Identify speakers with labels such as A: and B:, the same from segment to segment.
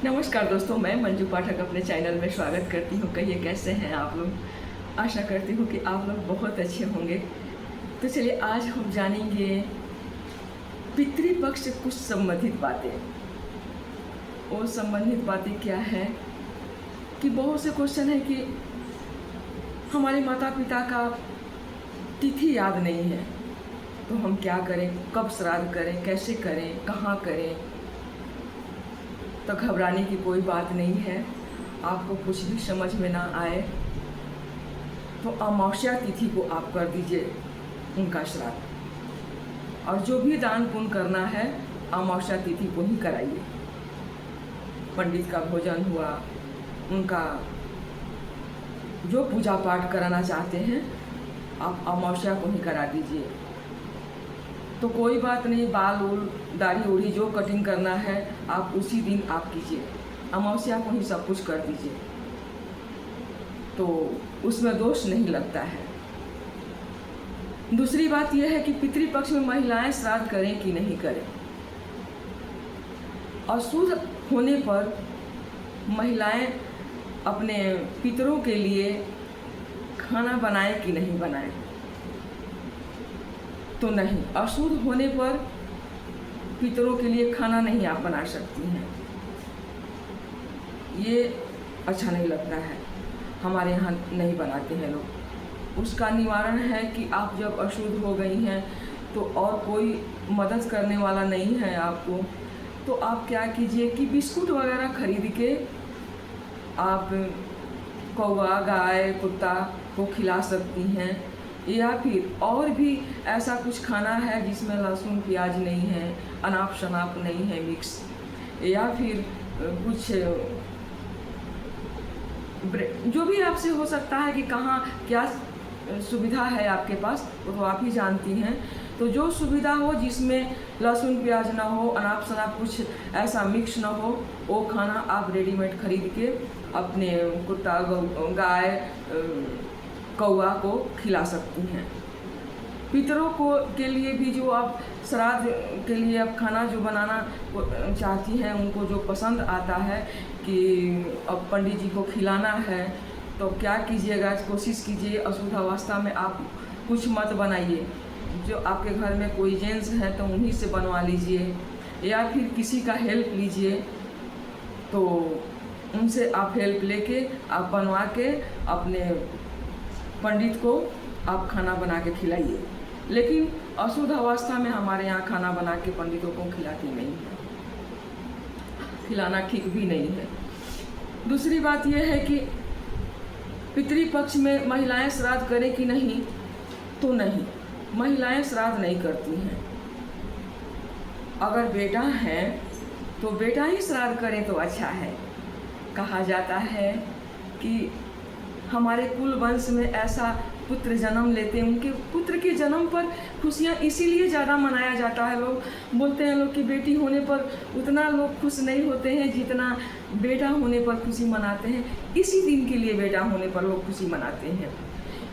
A: नमस्कार दोस्तों, मैं मंजू पाठक अपने चैनल में स्वागत करती हूँ। कहिए कैसे हैं आप लोग। आशा करती हूँ कि आप लोग बहुत अच्छे होंगे। तो चलिए आज हम जानेंगे पितृपक्ष से कुछ संबंधित बातें। वो संबंधित बातें क्या है कि बहुत से क्वेश्चन है कि हमारे माता पिता का तिथि याद नहीं है तो हम क्या करें, कब श्राद्ध करें, कैसे करें, कहाँ करें। तो घबराने की कोई बात नहीं है। आपको कुछ भी समझ में ना आए तो अमावस्या तिथि को आप कर दीजिए उनका श्राद्ध, और जो भी दान पुण्य करना है अमावस्या तिथि को ही कराइए। पंडित का भोजन हुआ, उनका जो पूजा पाठ कराना चाहते हैं आप अमावस्या को ही करा दीजिए। तो कोई बात नहीं, बाल उल दाढ़ी उड़ी जो कटिंग करना है आप उसी दिन आप कीजिए, अमावस्या को ही सब कुछ कर दीजिए, तो उसमें दोष नहीं लगता है। दूसरी बात यह है कि पितृपक्ष में महिलाएं श्राद्ध करें कि नहीं करें। अशुद्ध होने पर महिलाएं अपने पितरों के लिए खाना बनाएं कि नहीं बनाएं। तो नहीं, अशुद्ध होने पर पितरों के लिए खाना नहीं आप बना सकती हैं, ये अच्छा नहीं लगता है। हमारे यहाँ नहीं बनाते हैं लोग। उसका निवारण है कि आप जब अशुद्ध हो गई हैं तो और कोई मदद करने वाला नहीं है आपको, तो आप क्या कीजिए कि बिस्कुट वगैरह खरीद के आप कौवा, गाय, कुत्ता को खिला सकती हैं। या फिर और भी ऐसा कुछ खाना है जिसमें लहसुन प्याज नहीं है, अनाप शनाप नहीं है मिक्स, या फिर कुछ जो भी आपसे हो सकता है कि कहाँ क्या सुविधा है आपके पास वो तो आप ही जानती हैं। तो जो सुविधा हो जिसमें लहसुन प्याज ना हो, अनाप शनाप कुछ ऐसा मिक्स ना हो, वो खाना आप रेडीमेड खरीद के अपने कुत्ता, गाय, कौवा को खिला सकती हैं। पितरों को के लिए भी जो आप श्राद्ध के लिए आप खाना जो बनाना चाहती हैं, उनको जो पसंद आता है कि अब पंडित जी को खिलाना है, तो क्या कीजिएगा, कोशिश कीजिए अशुद्ध अवस्था में आप कुछ मत बनाइए। जो आपके घर में कोई जेंट्स है तो उन्हीं से बनवा लीजिए, या फिर किसी का हेल्प लीजिए, तो उनसे आप हेल्प लेके आप बनवा के अपने पंडित को आप खाना बना के खिलाइए। लेकिन अशुद्ध अवस्था में हमारे यहाँ खाना बना के पंडितों को खिलाती नहीं है, खिलाना ठीक भी नहीं है। दूसरी बात यह है कि पितृपक्ष में महिलाएं श्राद्ध करें कि नहीं, तो नहीं, महिलाएं श्राद्ध नहीं करती हैं। अगर बेटा है तो बेटा ही श्राद्ध करें तो अच्छा है। कहा जाता है कि हमारे कुल वंश में ऐसा पुत्र जन्म लेते हैं, उनके पुत्र के जन्म पर खुशियाँ इसीलिए ज़्यादा मनाया जाता है। लोग बोलते हैं लोग कि बेटी होने पर उतना लोग खुश नहीं होते हैं जितना बेटा होने पर खुशी मनाते हैं। इसी दिन के लिए बेटा होने पर लोग खुशी मनाते हैं।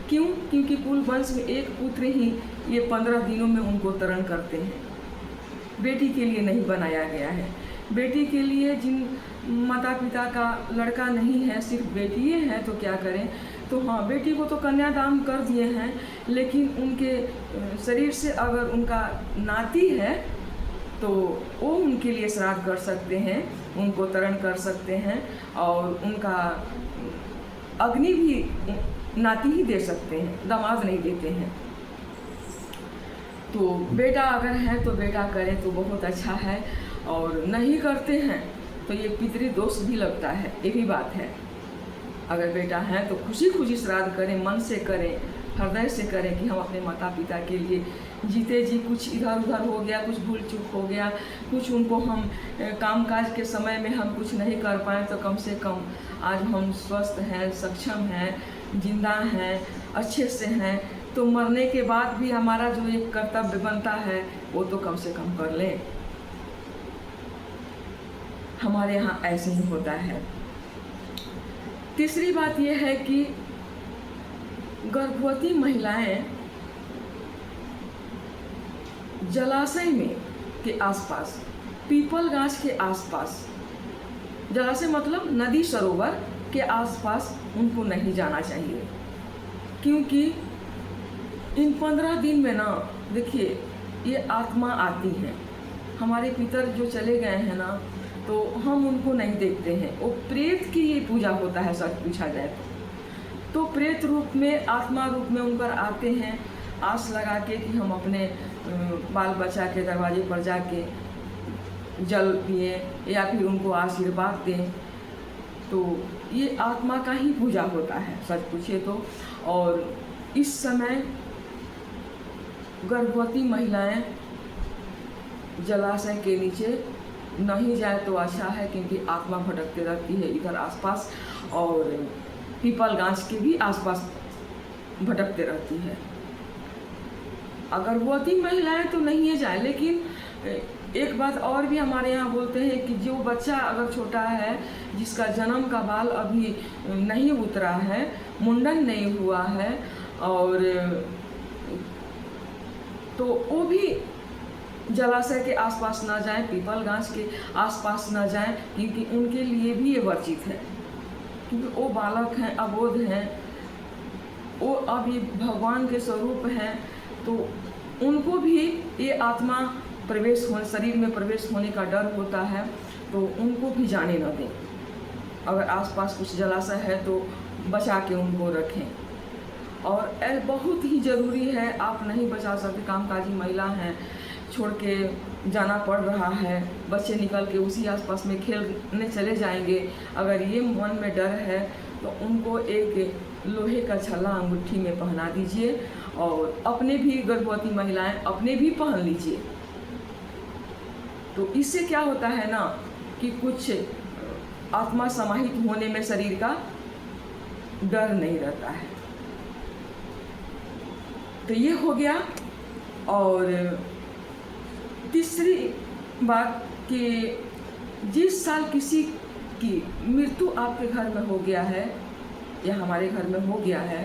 A: क्यों? क्योंकि कुल वंश में एक पुत्र ही ये 15 दिनों में उनको तरण करते हैं। बेटी के लिए नहीं बनाया गया है। बेटी के लिए जिन माता पिता का लड़का नहीं है, सिर्फ बेटी है, तो क्या करें। तो हाँ, बेटी को तो कन्यादान कर दिए हैं, लेकिन उनके शरीर से अगर उनका नाती है तो वो उनके लिए श्राद्ध कर सकते हैं, उनको तरण कर सकते हैं, और उनका अग्नि भी नाती ही दे सकते हैं, दामाद नहीं देते हैं। तो बेटा अगर है तो बेटा करें तो बहुत अच्छा है, और नहीं करते हैं तो ये पितृदोष भी लगता है, ये भी बात है। अगर बेटा है तो खुशी खुशी श्राद्ध करें, मन से करें, हृदय से करें कि हम अपने माता पिता के लिए जीते जी कुछ इधर उधर हो गया, कुछ भूल चूक हो गया, कुछ उनको हम कामकाज के समय में हम कुछ नहीं कर पाए, तो कम से कम आज हम स्वस्थ हैं, सक्षम हैं, जिंदा हैं, अच्छे से हैं, तो मरने के बाद भी हमारा जो एक कर्तव्य बनता है वो तो कम से कम कर लें। हमारे यहाँ ऐसे ही होता है। तीसरी बात यह है कि गर्भवती महिलाएं जलाशय में के आसपास, पीपल गाछ के आसपास जलाशय मतलब नदी सरोवर के आसपास उनको नहीं जाना चाहिए, क्योंकि इन 15 दिन में ना देखिए ये आत्मा आती हैं। हमारे पितर जो चले गए हैं ना, तो हम उनको नहीं देखते हैं। वो प्रेत की ये पूजा होता है, सच पूछा जाए तो प्रेत रूप में, आत्मा रूप में उनकर आते हैं, आस लगा के कि हम अपने बाल बच्चा के दरवाजे पर जाके जल पिए या फिर उनको आशीर्वाद दें। तो ये आत्मा का ही पूजा होता है सच पूछिए तो। और इस समय गर्भवती महिलाएं जलाशय के नीचे नहीं जाए तो अच्छा है, क्योंकि आत्मा भटकते रहती है इधर आसपास, और पीपल गाछ के भी आसपास भटकते रहती है। गर्भवती महिलाएं तो नहीं जाए, लेकिन एक बात और भी हमारे यहाँ बोलते हैं कि जो बच्चा अगर छोटा है, जिसका जन्म का बाल अभी नहीं उतरा है, मुंडन नहीं हुआ है, और तो वो भी जलाशय के आसपास ना जाएं, पीपल गाछ के आसपास ना जाएं, क्योंकि उनके लिए भी ये वर्जित है, क्योंकि वो बालक हैं, अबोध हैं, वो अब ये भगवान के स्वरूप हैं, तो उनको भी ये आत्मा प्रवेश होने, शरीर में प्रवेश होने का डर होता है, तो उनको भी जाने न दें। अगर आसपास कुछ जलाशय है तो बचा के उनको रखें। और बहुत ही ज़रूरी है, आप नहीं बचा सकते, कामकाजी महिला हैं, छोड़ के जाना पड़ रहा है, बच्चे निकल के उसी आसपास में खेलने चले जाएंगे, अगर ये मन में डर है तो उनको एक लोहे का छल्ला अंगूठी में पहना दीजिए, और अपने भी गर्भवती महिलाएं अपने भी पहन लीजिए। तो इससे क्या होता है ना कि कुछ आत्मा समाहित होने में शरीर का डर नहीं रहता है। तो ये हो गया। और तीसरी बात कि जिस साल किसी की मृत्यु आपके घर में हो गया है या हमारे घर में हो गया है,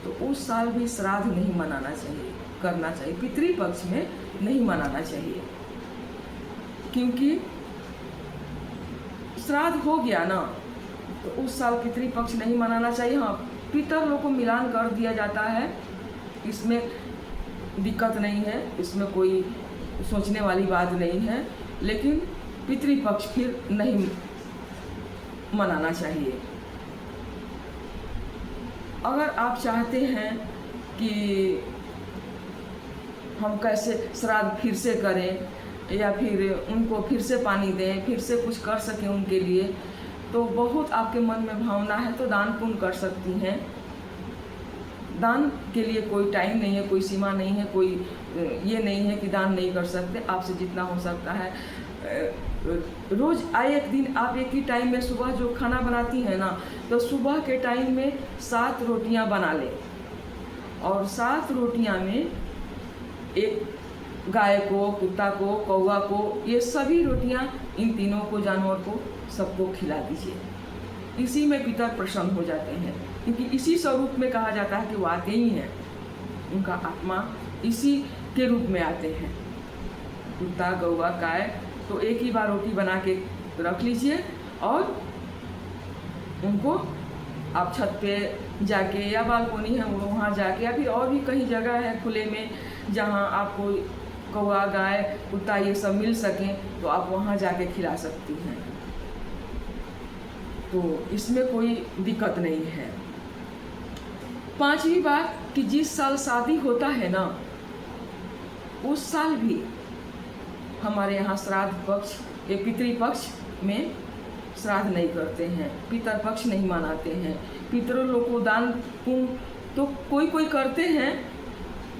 A: तो उस साल भी श्राद्ध नहीं मनाना चाहिए, करना चाहिए, पितृपक्ष में नहीं मनाना चाहिए, क्योंकि श्राद्ध हो गया ना, तो उस साल पितृपक्ष नहीं मनाना चाहिए। हाँ, पितर लोग को मिलान कर दिया जाता है, इसमें दिक्कत नहीं है, इसमें कोई सोचने वाली बात नहीं है, लेकिन पितृपक्ष फिर नहीं मनाना चाहिए। अगर आप चाहते हैं कि हम कैसे श्राद्ध फिर से करें या फिर उनको फिर से पानी दें, फिर से कुछ कर सकें उनके लिए, तो बहुत आपके मन में भावना है तो दान पुण्य कर सकती हैं। दान के लिए कोई टाइम नहीं है, कोई सीमा नहीं है, कोई ये नहीं है कि दान नहीं कर सकते, आपसे जितना हो सकता है। रोज़ आए एक दिन आप एक ही टाइम में सुबह जो खाना बनाती हैं ना, तो सुबह के टाइम में 7 रोटियां बना लें, और 7 रोटियां में एक गाय को, कुत्ता को, कौवा को, ये सभी रोटियां इन तीनों को, जानवर को, सबको खिला दीजिए। इसी में पितर प्रसन्न हो जाते हैं, क्योंकि इसी स्वरूप में कहा जाता है कि वो आते ही हैं, उनका आत्मा इसी के रूप में आते हैं। कुत्ता, कौवा, गाय, तो एक ही बार रोटी बना के रख लीजिए, और उनको आप छत पे जाके या बालकोनी है वहाँ जाके, या फिर और भी कहीं जगह है खुले में जहाँ आपको कौवा, गाय, कुत्ता ये सब मिल सकें, तो आप वहाँ जाके खिला सकती हैं। तो इसमें कोई दिक्कत नहीं है। 5वीं बात कि जिस साल शादी होता है ना, उस साल भी हमारे यहाँ श्राद्ध पक्ष या पितृपक्ष में श्राद्ध नहीं करते हैं, पितर पक्ष नहीं मनाते हैं। पितरों लोग को दान पुण्य तो कोई कोई करते हैं,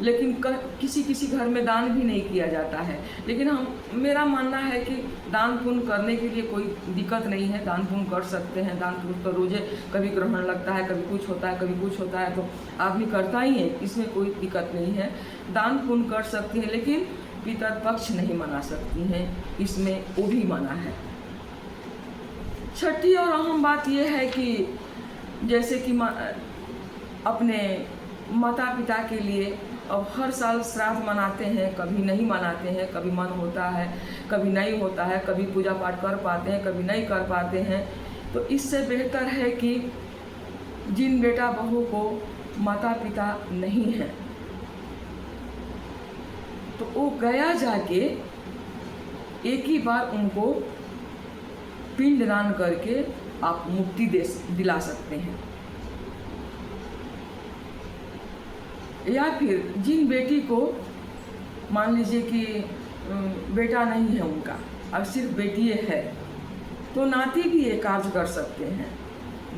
A: लेकिन किसी किसी घर में दान भी नहीं किया जाता है। लेकिन मेरा मानना है कि दान पुण्य करने के लिए कोई दिक्कत नहीं है, दान पुण्य कर सकते हैं। दान पुण्य तो रोजे कभी ग्रहण लगता है, कभी कुछ होता है, कभी कुछ होता है, तो आदमी करता ही है, इसमें कोई दिक्कत नहीं है। दान पुण्य कर सकती हैं, लेकिन पितर पक्ष नहीं मना सकती हैं, इसमें वो भी मना है। छठी और अहम बात यह है कि जैसे कि अपने माता पिता के लिए अब हर साल श्राद्ध मनाते हैं, कभी नहीं मनाते हैं, कभी मन होता है, कभी नहीं होता है, कभी पूजा पाठ कर पाते हैं, कभी नहीं कर पाते हैं। तो इससे बेहतर है कि जिन बेटा बहू को माता पिता नहीं है तो वो गया जाके एक ही बार उनको पिंडदान करके आप मुक्ति दिला सकते हैं। या फिर जिन बेटी को मान लीजिए कि बेटा नहीं है उनका, अब सिर्फ बेटी है, तो नाती भी ये कार्य कर सकते हैं।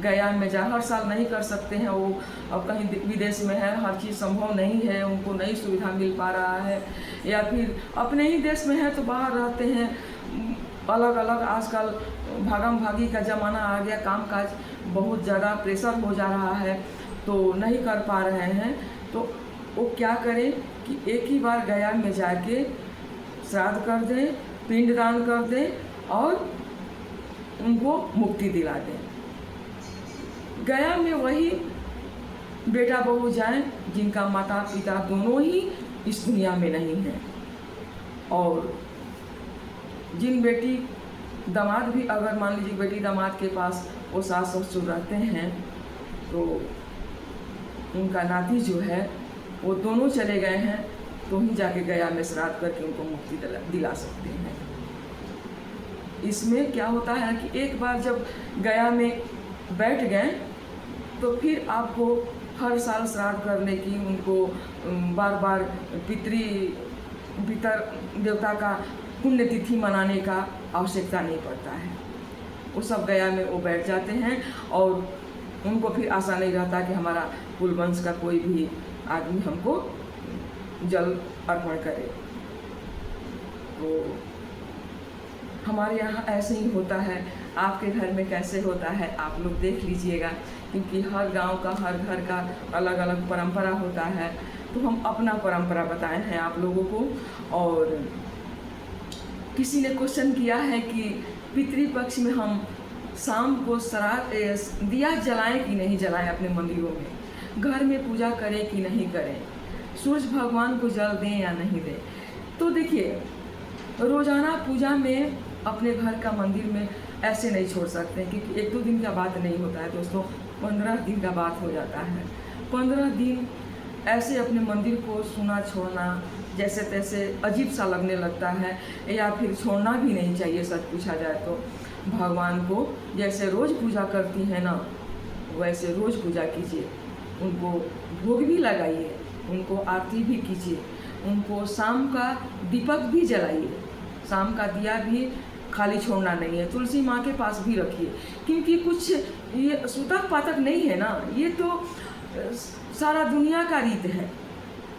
A: गया में जा हर साल नहीं कर सकते हैं, वो अब कहीं विदेश में है, हर चीज़ संभव नहीं है, उनको नई सुविधा मिल पा रहा है, या फिर अपने ही देश में है तो बाहर रहते हैं, अलग अलग आजकल भागम भागी का ज़माना आ गया, काम काज बहुत ज़्यादा प्रेशर हो जा रहा है तो नहीं कर पा रहे हैं। तो वो क्या करें कि एक ही बार गया में जाके श्राद्ध कर दें, पिंडदान कर दें और उनको मुक्ति दिला दें। गया में वही बेटा बहू जाएं जिनका माता पिता दोनों ही इस दुनिया में नहीं हैं, और जिन बेटी दामाद भी, अगर मान लीजिए बेटी दामाद के पास वो सास ससुर रहते हैं तो उनका नाती जो है वो दोनों चले गए हैं, तो ही जाके गया में श्राद्ध करके उनको मुक्ति दिला सकते हैं। इसमें क्या होता है कि एक बार जब गया में बैठ गए तो फिर आपको हर साल श्राद्ध करने की, उनको बार बार पितर देवता का पुण्यतिथि मनाने का आवश्यकता नहीं पड़ता है। वो सब गया में वो बैठ जाते हैं और उनको फिर आशा नहीं रहता कि हमारा कुल वंश का कोई भी आदमी हमको जल अर्पण करे। तो हमारे यहाँ ऐसे ही होता है। आपके घर में कैसे होता है आप लोग देख लीजिएगा, क्योंकि हर गांव का, हर घर का अलग अलग परंपरा होता है। तो हम अपना परंपरा बताए हैं आप लोगों को। और किसी ने क्वेश्चन किया है कि पितृपक्ष में हम शाम को दिया जलाएं कि नहीं जलाएं, अपने मंदिरों में घर में पूजा करें कि नहीं करें, सूरज भगवान को जल दें या नहीं दें। तो देखिए, रोज़ाना पूजा में अपने घर का मंदिर में ऐसे नहीं छोड़ सकते, क्योंकि एक दो दिन का बात नहीं होता है दोस्तों, 15 दिन का बात हो जाता है। 15 दिन ऐसे अपने मंदिर को सुना छोड़ना जैसे तैसे अजीब सा लगने लगता है, या फिर छोड़ना भी नहीं चाहिए। सच पूछा जाए तो भगवान को जैसे रोज़ पूजा करती हैं ना, वैसे रोज़ पूजा कीजिए, उनको भोग भी लगाइए, उनको आरती भी कीजिए, उनको शाम का दीपक भी जलाइए, शाम का दिया भी खाली छोड़ना नहीं है, तुलसी माँ के पास भी रखिए। क्योंकि कुछ ये सूतक पातक नहीं है ना, ये तो सारा दुनिया का रीत है।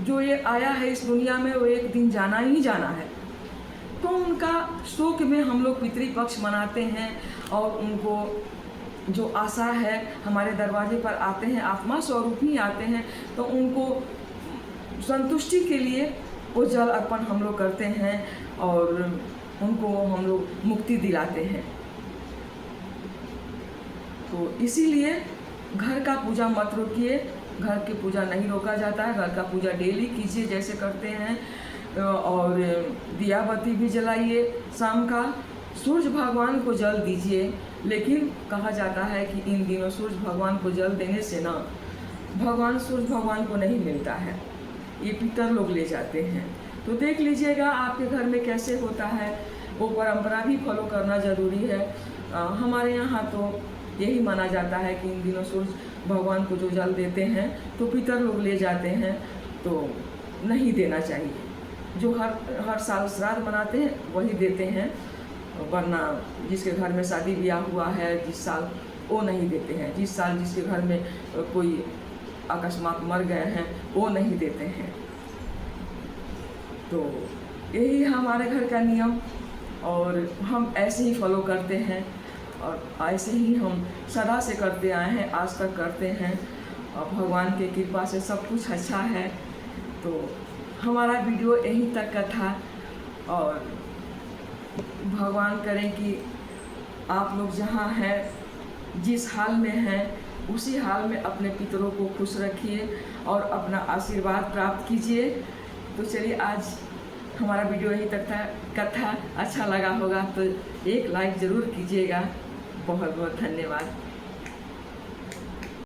A: जो ये आया है इस दुनिया में वो एक दिन जाना ही जाना है। तो उनका शोक में हम लोग पितृपक्ष मनाते हैं, और उनको जो आशा है हमारे दरवाजे पर आते हैं, आत्मा स्वरूप ही आते हैं, तो उनको संतुष्टि के लिए वो जल अर्पण हम लोग करते हैं और उनको हम लोग मुक्ति दिलाते हैं। तो इसीलिए घर का पूजा मत रोकिए, घर की पूजा नहीं रोका जाता है, घर का पूजा डेली कीजिए जैसे करते हैं, और दिया बत्ती भी जलाइए शाम का, सूर्य भगवान को जल दीजिए। लेकिन कहा जाता है कि इन दिनों सूर्य भगवान को जल देने से ना सूर्य भगवान को नहीं मिलता है, ये पितर लोग ले जाते हैं। तो देख लीजिएगा आपके घर में कैसे होता है, वो परंपरा भी फॉलो करना ज़रूरी है। हमारे यहाँ तो यही माना जाता है कि इन दिनों सूर्य भगवान को जो जल देते हैं तो पितर लोग ले जाते हैं, तो नहीं देना चाहिए। जो हर साल श्राद्ध मनाते हैं वही देते हैं, वरना जिसके घर में शादी ब्याह हुआ है जिस साल, वो नहीं देते हैं। जिस साल जिसके घर में कोई अकस्मात मर गए हैं वो नहीं देते हैं। तो यही हमारे घर का नियम, और हम ऐसे ही फॉलो करते हैं, और ऐसे ही हम सदा से करते आए हैं, आज तक करते हैं, और भगवान की कृपा से सब कुछ अच्छा है। तो हमारा वीडियो यहीं तक का था, और भगवान करें कि आप लोग जहाँ हैं, जिस हाल में हैं, उसी हाल में अपने पितरों को खुश रखिए और अपना आशीर्वाद प्राप्त कीजिए। तो चलिए आज हमारा वीडियो यहीं तक था। कथा अच्छा लगा होगा तो एक लाइक ज़रूर कीजिएगा। बहुत बहुत धन्यवाद।